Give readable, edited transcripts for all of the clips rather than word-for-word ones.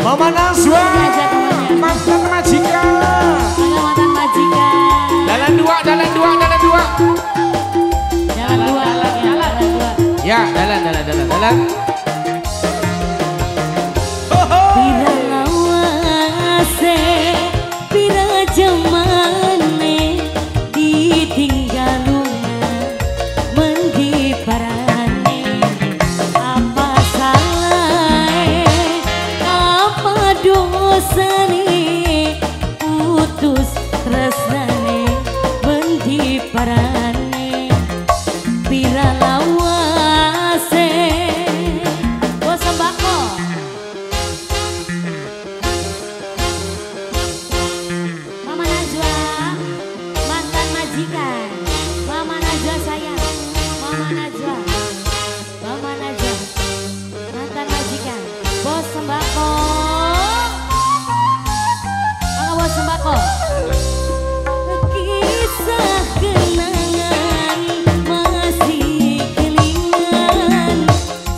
Mama Najwa, mantan majikan. Mantan majikan. Jalan dua. Jalan dua. Ya, jalan. Pira lawase, pira jamane, ditinggaluna mendi parane. Apa salahnya, apa dosane, putus tresnane mendi parane. Pira lawase, bos sembako. Mama Najwa, mantan majikan. Mama Najwa sayang. Mama Najwa, mantan majikan. Bos sembako. Mangga bos sembako. Kisah kenangan masih kelingan,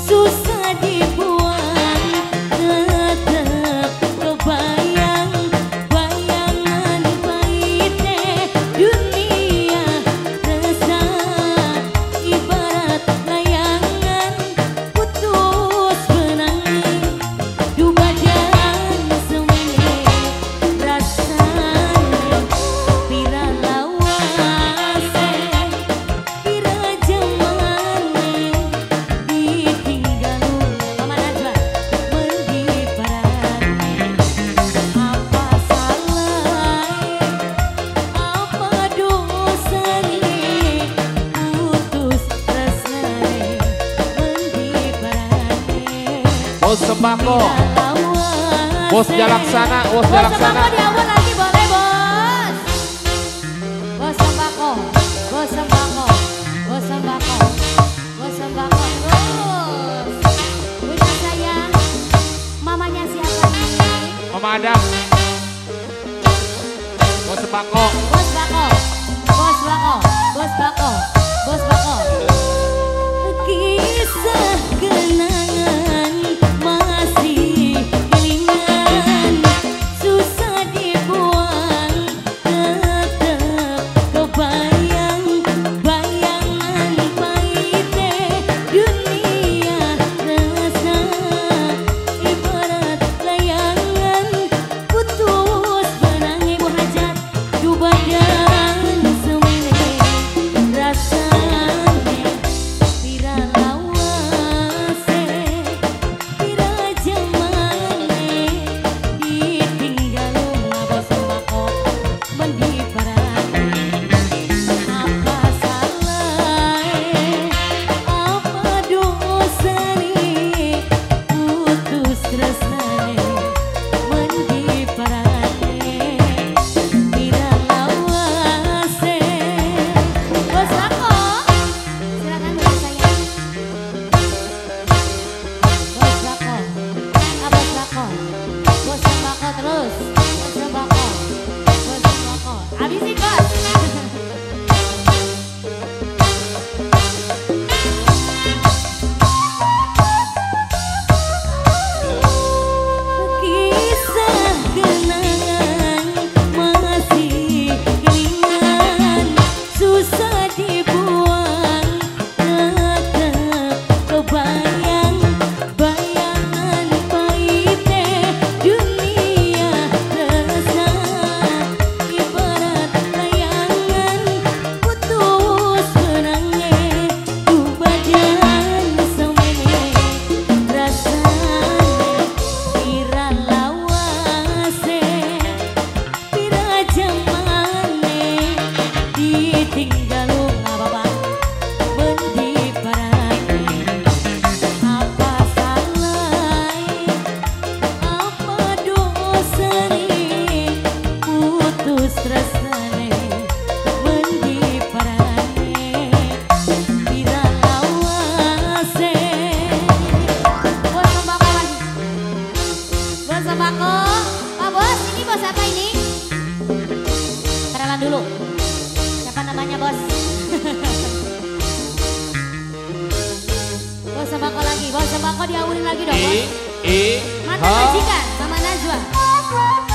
susah dibuang, tetap kebayang, bayangan pahitnya dunia resah, ibarat layangan putus benangnya, du badan semene rasanya. Pira lawase, pira jamane, ditinggalun Mama Najwa mendi parane. Apa salahnya, apa dosane, putus tresnane mendi parane. Bos sembako, Pira lawase. bos jalaksana, bos jalaksana. Bos sembako diawal lagi boleh bos. Bos sembako, bos sembako, bos sembako, bos sembako terus. Bunda sayang, mamanya siapa nih? Mama Adam. Bos sembako. Bos bako, bos bako, bos bako, bos bako. Kisah kenangan masih kelingan, susah dibuang, tetap kebayang, bayangan pahitnya dunia resah, ibarat layangan putus benang. Ibu hajat du badan semene rasanya. Pira lawase, pira jamane, ditinggalun bos sembako mendi parane. Apa salahnya, apa dosane, putus tresnane mendi parane. Pira lawase, bos bako. Silakan bos sayang. Bos bako, bos bako, bos sembako terus, bos sembako, bos sembako. Habisin bos. Kisah kenangan masih kelingan, susah dibuang, tetap kebayang, bayangan pahitnya dunia resah, ibarat layangan putus benangnya, du badan semene rasanya. Pira lawase, pira jamane, ditinggalun apa mendi parane. Apa salahnya, apa dosane, putus tresnane mendi parane. Pira lawase. Bos sembako lagi. Bos sembako. Pak bos, ini bos apa ini? Kenalan dulu. Siapa namanya bos? Bos sembako lagi, bos sembako diawulin lagi dong bos. Mantan majikan, sama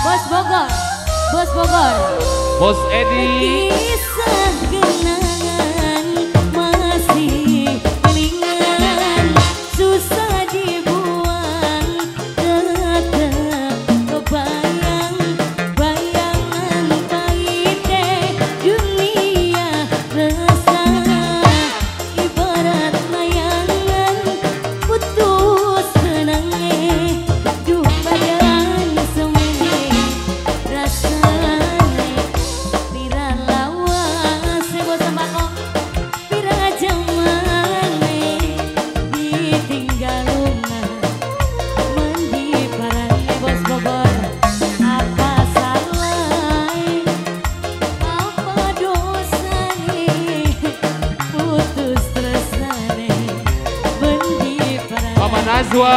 Bos Bogor, Bos Bogor. Bos Edi. Kisah kenangan masih ringan, susah dibuang, tetap kebayang bayangan pahit dunia resah, ibarat layangan putus benangnya, duh badan semene rasanya. Pira lawas bos sembako, pira jamane ditinggal lunga, mandi parangnya bos Bogor. Apa salah, apa dosane, putus tresnane, bendi parangnya. Mama Najwa.